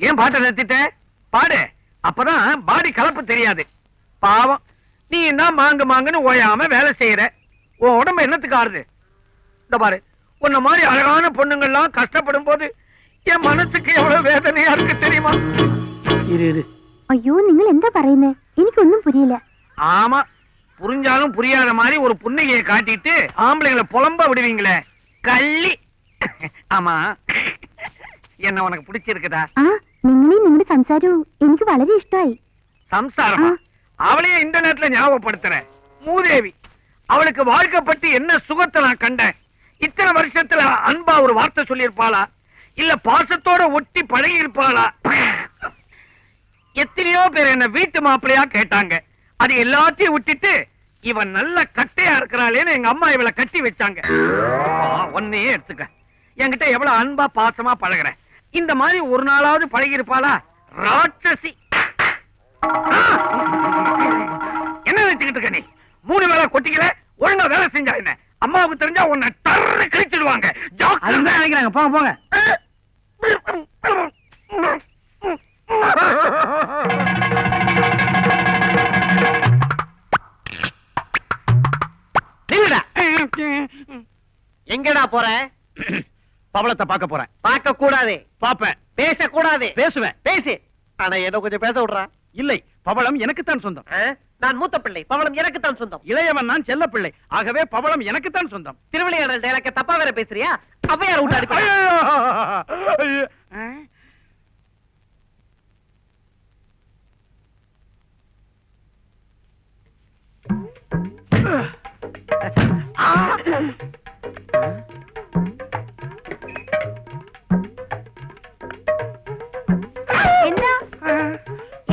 ஏன் பாட்டை நிறுத்திட்ட? பாடு, அப்பதான் பாடி கலப்பு தெரியாது. பாவம், நீ என்ன மாங்குன்னு ஓயாம வேலை செய்யற. உன் உடம்பு என்னத்துக்கு ஆறுது? இந்த பாரு, உன்ன மாதிரி அழகான பொண்ணுங்கள்லாம் கஷ்டப்படும் போது என் மனசுக்கு எவ்வளவு வேதனையா இருக்கு தெரியுமா? ஐயோ, நீங்கள் எந்த പറയുന്നേ? எனக்கு ஒன்னும் புரியல. ஆமா, புரிஞ்சாலும் புரியாத மாதிரி ஒரு புன்னகையை காட்டிட்டு ஆம்பளைங்களை புலம்ப விடுவீங்களே, கள்ளி. ஆமா, என்ன உனக்கு பிடிச்சிருக்குதா? നിങ്ങളുടെ സംസാരവും എനിക്ക് വളരെ ഇഷ്ടമായി. சம்சாரமா? அவளையே இந்த நேரத்துல ஞாபகப்படுத்துறேன். மூதேவி, அவளுக்கு வாழ்க்கை பத்தி என்ன சுகத்தை நான் கண்டேன். இத்தனை வருஷத்துல அன்பா ஒரு வார்த்தை சொல்லியிருப்பாளா? இல்ல பாசத்தோட ஒட்டி பழகி இருப்பாளா? எத்தனையோ பேர் என்ன வீட்டு மாப்பிள்ளையா கேட்டாங்க. அது எல்லாத்தையும் விட்டுட்டு இவன் நல்ல கட்டையா இருக்கிறாளேன்னு எங்க அம்மா இவளை கட்டி வச்சாங்க. ஒன்னையே எடுத்துக்க, என்கிட்ட எவ்வளவு அன்பா பாசமா பழகுற. இந்த மாதிரி ஒரு நாளாவது பழகி இருப்பாளா? ராட்சசி. என்ன வச்சுக்கிட்டு இருக்க நீ? 3 வேளை கொட்டிக்கல, ஒழுங்கா வேலை செஞ்சா என்ன? அம்மாவுக்கு தெரிஞ்சா உன்னை டர்னு கிழிச்சிடுவாங்க. நினைக்கிறாங்க. போங்க போங்க. எங்கடா போற? பவளத்தை பார்க்க போறேன். பார்க்க கூடாது. பாப்பேன். பேச கூடாது. பேசுவேன். பேசு. ஆனா என்ன கொஞ்சம் பேச விடுறா. இல்லை, பவளம் எனக்குத்தான் சொந்தம். நான் மூத்த பிள்ளை, பவளம் எனக்கு தான் சொந்தம். இளையவன் நான் செல்ல பிள்ளை, ஆகவே பவளம் எனக்குத்தான் சொந்தம். திருவிளையாடல் டைலாக்க தப்பா வேற பேசுறியா? அவையார் விட்டாரு.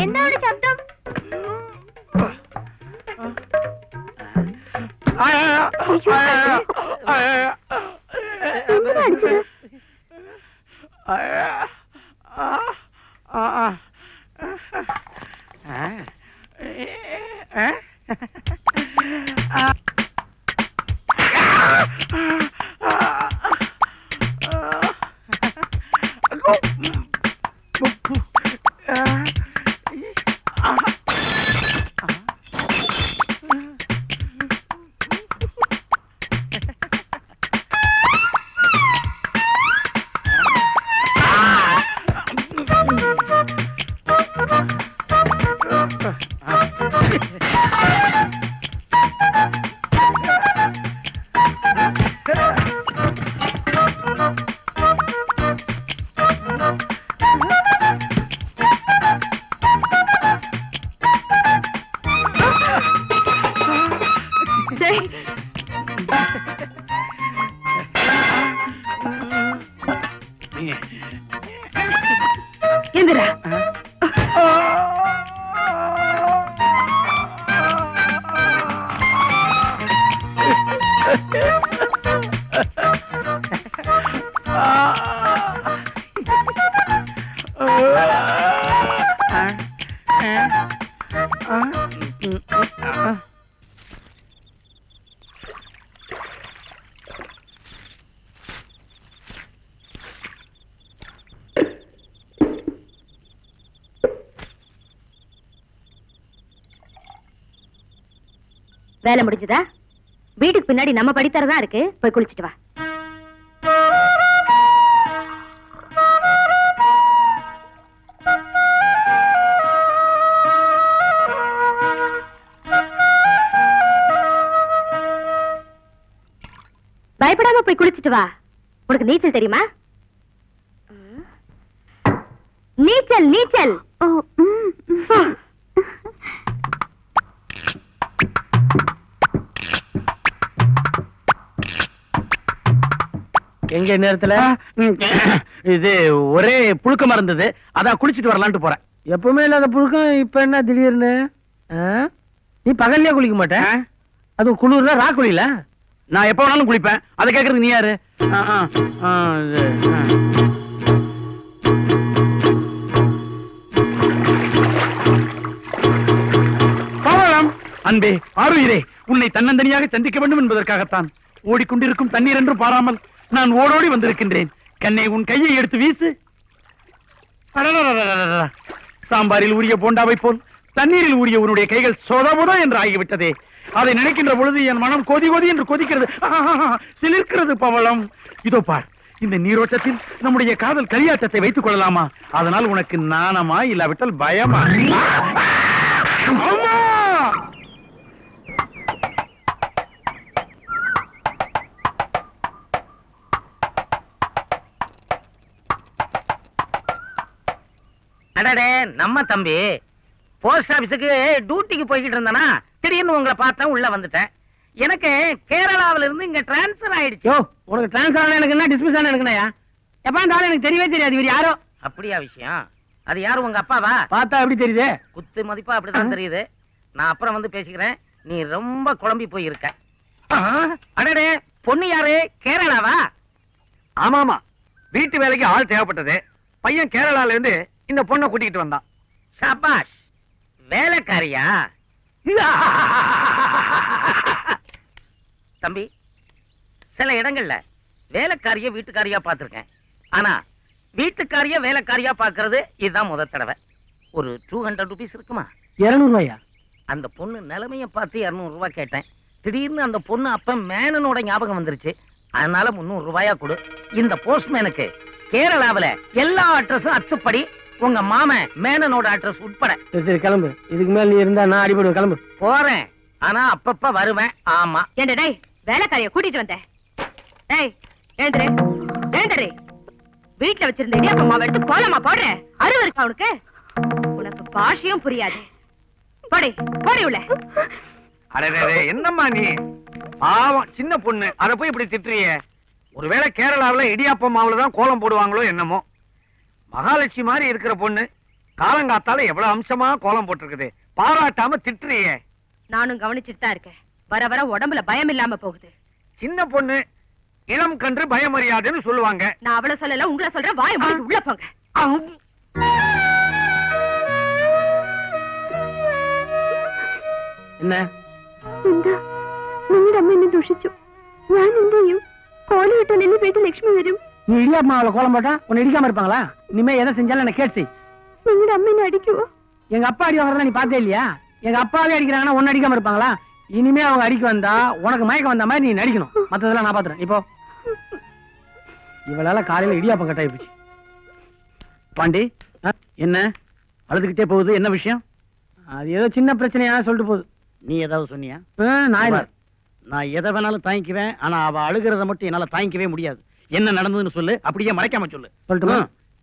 എന്താണ് ശബ്ദം? எந்திரா. வேலை முடிஞ்சதா? வீட்டுக்கு பின்னாடி நம்ம படித்தரதான் இருக்கு, போய் குளிச்சிட்டு வா. பயப்படாம போய் குளிச்சிட்டு வா. உனக்கு நீச்சல் தெரியுமா? நீச்சல் நீச்சல். எங்க நேரத்துல இது ஒரே புழுக்கமா இருந்தது, அதான் குளிச்சிட்டு வரலான்ட்டு போறேன். எப்பவுமே இல்லாத புழுக்கம் இப்ப என்ன திடீர்னு? நீ பகல்லையே குளிக்க மாட்டேன், அதுவும் குளிர்ல ரா குளியல. நான் எப்ப வேணாலும் குளிப்பேன், அதை கேட்கறதுக்கு நீ யாரு? பவளம், அன்பே, ஆருயிரே, உன்னை தன்னந்தனியாக சந்திக்க வேண்டும் என்பதற்காகத்தான் ஓடிக்கொண்டிருக்கும் தண்ணீர் என்று பாராமல் நான் ஓடோடி வந்திருக்கின்றேன். கண்ணே, உன் கையை எடுத்து வீசு. அடடடடடடடட. சாம்பாரில் ஊறிய போண்டாவை போல் தண்ணீரில் ஊறிய உன்னுடைய கைகள் சொதமுத என்று ஆகிவிட்டதே. அதை நினைக்கின்ற பொழுது என் மனம் கொதி கொதி என்று கொதிக்கிறது. சிலிர்க்கிறது பவளம். இதோ பார், இந்த நீரோட்டத்தில் நம்முடைய காதல் களியாட்டத்தை வைத்துக் கொள்ளலாமா? அதனால் உனக்கு நாணமா இல்லாவிட்டால் பயமா? அம்மா! அடடே, நம்ம தம்பி போஸ்ட் ஆபீஸுக்கு டியூட்டிக்கு போய்கிட்டு இருந்தானா, திடீர்னு உங்களை பார்த்தேன், உள்ள வந்துட்டேன். எனக்கு கேரளாவில இருந்து இங்க டிரான்ஸ்பர் ஆயிடுச்சு. யோ, உனக்கு டிரான்ஸ்ஃபர் ஆன எனக்கு என்ன டிஸ்மிஸ் ஆன எனக்குனயா? எப்பா இந்த ஆளு எனக்கு தெரியவே தெரியாது. இவர் யாரோ? அப்படியா விஷயம்? அது யாரு, உங்க அப்பாவா? பார்த்தா எப்படி தெரியுது? குத்து மதிப்பா அப்படிதான் தெரியுது. நான் அப்புறம் வந்து பேசிக்கிறேன். நீ ரொம்ப குழம்பி போய் இருக்க. அடடே, பொண்ணு யாரு? கேரளாவா? ஆமாமா, வீட்டு வேலைக்கு ஆள் தேவைப்பட்டது. பையன் கேரளால இருந்து இந்த பொண்ணை கூட்டிட்டு வந்தான். சபாஷ், வேலைக்காரியா? தம்பி, சில இடங்கள்ல வேலைக்காரிய வீட்டுக்காரியா பார்த்திருக்கேன். ஆனா வீட்டுக்காரிய வேலைக்காரியா பார்க்கிறது இதுதான் முதல் தடவை. ஒரு 200 rupees இருக்குமா? 200 ரூபாயா? அந்த பொண்ணு நிலைமைய பார்த்து 200 ரூபாய் கேட்டேன். திடீர்னு அந்த பொண்ணு அப்ப மேனனோட ஞாபகம் வந்துருச்சு. அதனால 300 ரூபாயா கொடு. இந்த போஸ்ட்மேனுக்கு கேரளாவில எல்லா அட்ரஸும் அச்சுப்படி, உங்க மாமன் மேனனோட அட்ரஸ் உட்பட. சரி கிளம்பு. இதுக்கு மேல நீ இருந்தா நான் அடிபடுவேன். கிளம்பு. போறேன், ஆனா அப்பப்ப வருவேன். ஆமா. ஏண்டா டேய், வேலைக்காரிய கூட்டிட்டு வந்தேன். டேய் எழுந்துரு, எழுந்துரு. வீட்டுல வச்சிருந்த இடியாப்ப மாவு எடுத்து கோலமா போடுற. அருவ இருக்கா உனக்கு? உனக்கு பாஷையும் புரியாது. போடி போடி உள்ள. அடடே, என்னம்மா நீ? பாவம் சின்ன பொண்ணு, அத போய் இப்படி திட்டுறியே. ஒருவேளை கேரளாவுல இடியாப்பம் மாவுல தான் கோலம் போடுவாங்களோ என்னமோ. மகாலட்சுமி மாதிரி இருக்கிற பொண்ணு காலங்காத்தால எவ்வளவு அம்சமா கோலம் போட்டிருக்குது. பாராட்டாம திட்டுறியே. நானும் கவனிச்சுட்டு தான் இருக்கேன். வர வர உடம்புல பயம் இல்லாம போகுது. சின்ன பொண்ணு, இளம் கன்று பயமறியாதுன்னு சொல்லுவாங்க. நான் அவளை சொல்லல, உங்களை சொல்றேன். வாய மூடிட்டு உள்ள போங்க. என்ன? എന്താ നിങ്ങളുടെ അമ്മ എന്നെ ദുഷിച്ചു. ഞാൻ എന്ത് ചെയ്യും? കോലമിട്ടാൽ എന്നെ വീട്ടിൽ ലക്ഷ്മി വരും. நீ இடியாப்ப மாவுல கோலம் போட்டா உன்னை இடிக்காம இருப்பாங்களா? இனிமே எதை செஞ்சாலும் என்ன கேட்டு. നിങ്ങളുടെ அம்மா എന്നെ அடிக்குவோ? எங்க அப்பா அடி வாங்குறதா நீ பார்த்தே இல்லையா? எங்க அப்பாவே அடிக்கிறாங்கன்னா உன்னை அடிக்காம இருப்பாங்களா? இனிமே அவங்க அடிக்க வந்தா உனக்கு மயக்கம் வந்த மாதிரி நீ நடிக்கணும். மத்ததெல்லாம் நான் பாத்துறேன். இப்போ இவளால காலையில இடியாப்பம் கட்டாயி போச்சு. பாண்டி, என்ன அழுதுகிட்டே போகுது? என்ன விஷயம்? அது ஏதோ சின்ன பிரச்சனையா சொல்லிட்டு போகுது. நீ ஏதாவது சொன்னியா? நான் இல்ல. நான் எதை வேணாலும் தாங்கிக்குவேன். ஆனா அவ அழுகிறத மட்டும் என்னால தாங்கிக்கவே முடியாது. என்ன நடந்ததுன்னு சொல்லு, அப்படியே மறைக்காம சொல்லு. சொல்லட்டுமா?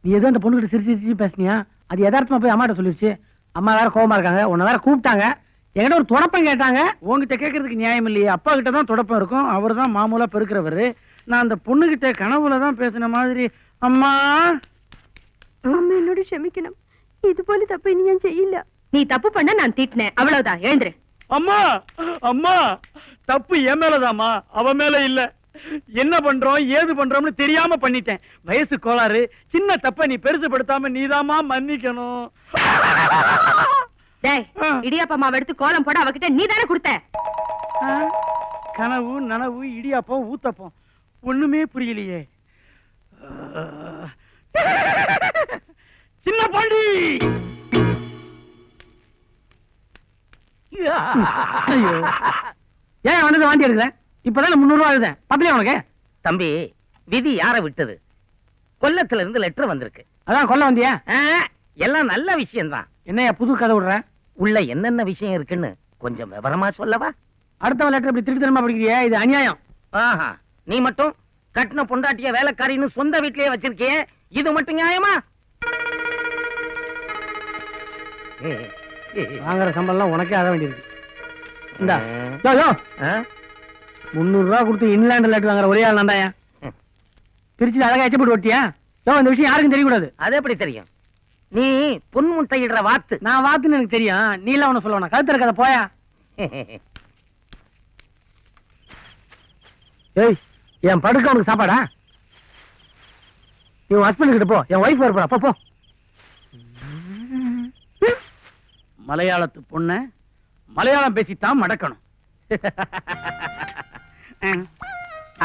நீ ஏதோ அந்த பொண்ணுகிட்ட சிரிச்சு சிரிச்சு பேசுனியா? அது யதார்த்தமா போய் அம்மாட்ட சொல்லிருச்சு. அம்மா வேற கோவமா இருக்காங்க. உன்னை வேற கூப்பிட்டாங்க. என்கிட்ட ஒரு தொடப்பம் கேட்டாங்க. உங்ககிட்ட கேட்கறதுக்கு நியாயம் இல்லையே. அப்பா கிட்ட தான் தொடப்பம் இருக்கும். அவர் தான் மாமூலா பெருக்கிறவரு. நான் அந்த பொண்ணுகிட்ட கனவுல தான் பேசின மாதிரி. அம்மா, അമ്മ എന്നോട് ക്ഷമിക്കണം. ഇതുപോലെ തപ്പ് ഇനി ഞാൻ ചെയ്യില്ല. நீ தப்பு பண்ண நான் திட்டினேன், அவ்வளவுதான். எழுந்துரு. அம்மா, அம்மா, தப்பு என் மேலதாம்மா, அவ மேல இல்ல. என்ன பண்றோம் ஏது பண்றோம்னு தெரியாம பண்ணிட்டேன். வயசு கோளாறு. சின்ன தப்ப நீ பெருசுபடுத்தாம நீதாம்மா மன்னிக்கணும். டேய், இடியாப்ப மாவு எடுத்து கோலம் போட அவகிட்ட நீ தானே கொடுத்த. கனவு நனவு இடியாப்பம் ஊத்தப்பம் ஒண்ணுமே புரியலையே. சின்ன பாண்டி, ஐயோ, ஏன் வந்தது வாண்டி எடுக்கிற? இப்பதான் 300 ரூபாய் எழுதேன். பத்தலையா உனக்கு? தம்பி, விதி யார விட்டது? கொல்லத்துல இருந்து லெட்டர் வந்திருக்கு. அதான் கொல்ல வந்தியா? எல்லாம் நல்ல விஷயம் தான். என்னையா புது கதை விடுற? உள்ள என்னென்ன விஷயம் இருக்குன்னு கொஞ்சம் விவரமா சொல்லவா? அடுத்த லெட்டர் இப்படி திருத்தனமா படிக்கிறியா? இது அநியாயம். ஆஹா, நீ மட்டும் கட்டின பொண்டாட்டிய வேலைக்காரின்னு சொந்த வீட்லயே வச்சிருக்கியே, இது மட்டும் நியாயமா? வாங்குற சம்பளம் உனக்கே ஆக வேண்டியிருக்கு. இந்தா, யோ, யோ, 300 ரூபாய் கொடுத்து இன்லாண்ட் லெட்டர் வாங்குற ஒரே ஆள் நான்தாயா. பிரிச்சு அழகா எச்சப்பட்டு ஒட்டியா? யோ, இந்த விஷயம் யாருக்கும் தெரியக்கூடாது. அது எப்படி தெரியும்? நீ பொன் முட்டையிடுற வாத்து. நான் வாத்துன்னு எனக்கு தெரியும். நீ எல்லாம் ஒண்ணு சொல்லுவா? கழுத்து இருக்காத போயா. ஏய், என் படுக்க உனக்கு சாப்பாடா? என் ஹஸ்பண்ட் கிட்ட போ. என் ஒய்ஃப் வரப்பா. போ. மலையாளத்து பொண்ண மலையாளம் பேசித்தான் மடக்கணும்.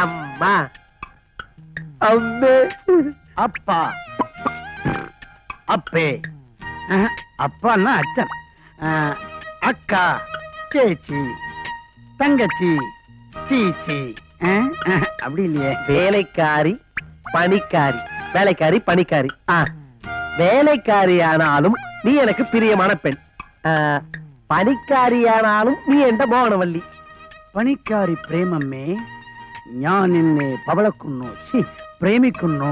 அம்மா, அம்மே, அப்பா, அப்பே, அப்பான்னா அச்சன், அக்கா, சேச்சி, தங்கச்சி, சீச்சி, அப்படி இல்லையே. வேலைக்காரி பணிக்காரி, வேலைக்காரி பணிக்காரி. வேலைக்காரி ஆனாலும் நீ எனக்கு பிரியமான பெண், பணிக்காரியானாலும் நீ என்ற மோகனவல்லி. പണിക്കാരി പ്രേമമ്മേ, ഞാൻ നിന്നെ പവളക്കുന്നു, പ്രേമിക്കുന്നു.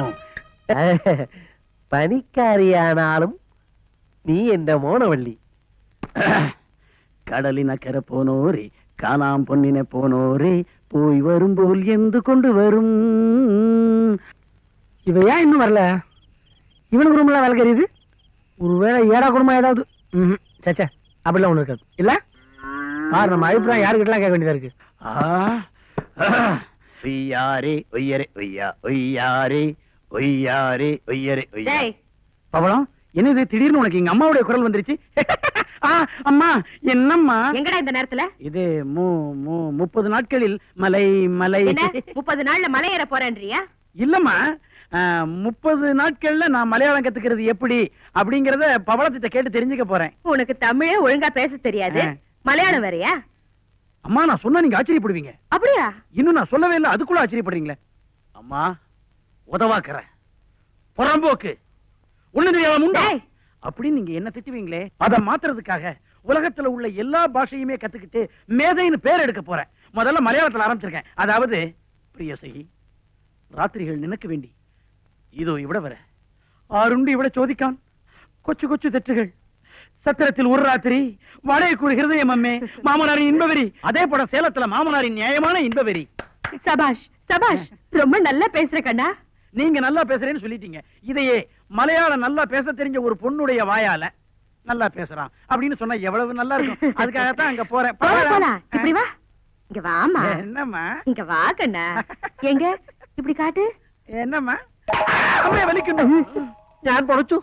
പണിക്കാരിയാണാലും നീ എന്റെ മോണവള്ളി. കടലിനക്കര പോനോരേ, കാണാം പൊന്നിനെ പോനോരേ, പോയി വരുമ്പോൾ എന്ത് കൊണ്ടുവരും. இவையா இன்னும் வரல? இவனுக்கு ரூம்ல வேலை கறியுது. ஒருவேளை ஏடா குடும்பம் ஏதாவது. சச்சா, அப்படிலாம் ஒண்ணு இருக்காது இல்ல. பாரு, நம்ம அபிப்பிராயம் யாருக்கிட்டலாம் கேட்க வேண்டியதா இருக்கு. ஒய்யாரே ஒய்யரே ஒய்யா, ஒய்யாரே ஒய்யாரே ஒய்யரே ஒய்யா. டேய், பவளம், என்னது திடீர்னு உனக்கு எங்க அம்மாவுடைய குரல் வந்துருச்சு? அம்மா, என்னம்மா எங்கடா இந்த நேரத்துல? இது 30 நாட்களில் மலை மலை. என்ன 30 நாள்ல மலை ஏற போறேன்றியா? இல்லம்மா, 30 நாட்கள்ல நான் மலையாளம் கத்துக்கிறது எப்படி அப்படிங்கறத பவளத்திட்ட கேட்டு தெரிஞ்சுக்க போறேன். உனக்கு தமிழே ஒழுங்கா பேச தெரியாது, மலையாளம் வேறயா? அம்மா, நான் சொன்னா நீங்க ஆச்சரியப்படுவீங்க. அப்படியா? இன்னும் நான் சொல்லவே இல்லை, அதுக்குள்ள ஆச்சரியப்படுறீங்களே. அம்மா, உதவாக்கற புறம்போக்கு ஒண்ணு தெரியாத முண்டா அப்படின்னு நீங்க என்ன திட்டுவீங்களே, அதை மாத்துறதுக்காக உலகத்துல உள்ள எல்லா பாஷையுமே கத்துக்கிட்டு மேதைன்னு பேர் எடுக்க போறேன். முதல்ல மலையாளத்துல ஆரம்பிச்சிருக்கேன். அதாவது, பிரியசை ராத்திரிகள் நினைக்க வேண்டி இதோ இவிட வர ஆறுண்டு இவிட சோதிக்கான் கொச்சு கொச்சு தெற்றுகள் சத்திரத்தில் ஒரு ராத்திரி வாடகை கூறுகிறது என் அம்மே, மாமனாரின் இன்பவெறி. அதே போல சேலத்துல மாமனாரின் நியாயமான இன்பவெறி. சபாஷ் சபாஷ், ரொம்ப நல்லா பேசுற கண்ணா. நீங்க நல்லா பேசுறேன்னு சொல்லிட்டீங்க. இதையே மலையாளம் நல்லா பேச தெரிஞ்ச ஒரு பொண்ணுடைய வாயால நல்லா பேசுறான் அப்படின்னு சொன்னா எவ்வளவு நல்லா இருக்கும். அதுக்காகத்தான் அங்க போறேன். போலாம், இப்படி வா. இங்க வாமா. என்னம்மா? இங்க வா கண்ணா. எங்க இப்படி காட்டு. என்னம்மா? அம்மா, வலிக்கணும். ഞാൻ പൊളച്ചു.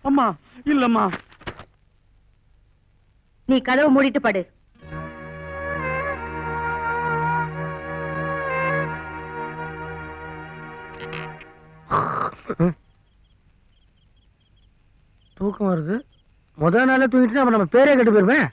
அம்மா, இல்லம்மா. நீ கதவை மூடிட்டு படு. தூக்கம் வருது. முதல் நாளே தூங்கிட்டு அப்ப நம்ம பேரே கெட்டு போயிருவேன்.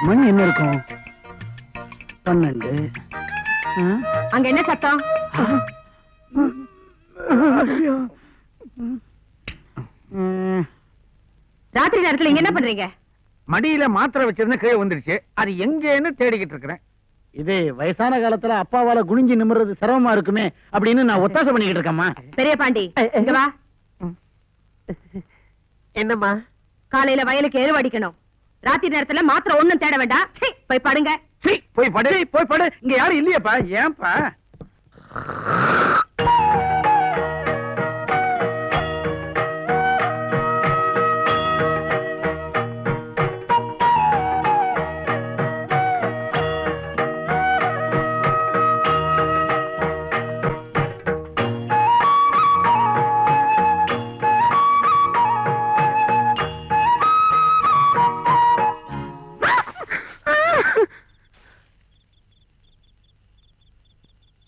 மணி என்ன இருக்கும்? 12. அங்க என்ன சத்தம்? ராத்திரி நேரத்துல இங்க என்ன பண்றீங்க? மடியில மாத்திரை வச்சிருந்த கீழே வந்துருச்சு, அது எங்கன்னு தேடிக்கிட்டு இருக்கிறேன். இது வயசான காலத்துல அப்பாவால குனிஞ்சு நிமிர்றது சிரமமா இருக்குமே அப்படின்னு நான் ஒத்தாசை பண்ணிக்கிட்டு இருக்கேம்மா. பெரிய பாண்டி, இங்க வா. என்னம்மா? காலையில வயலுக்கு எருவு அடிக்கணும். ராத்திரி நேரத்துல மாத்திரை ஒண்ணும் தேட வேண்டாம். சீ, போய் படுங்க. போய் படு, போய் படு. இங்க யாரும் இல்லையப்பா. ஏன்பா?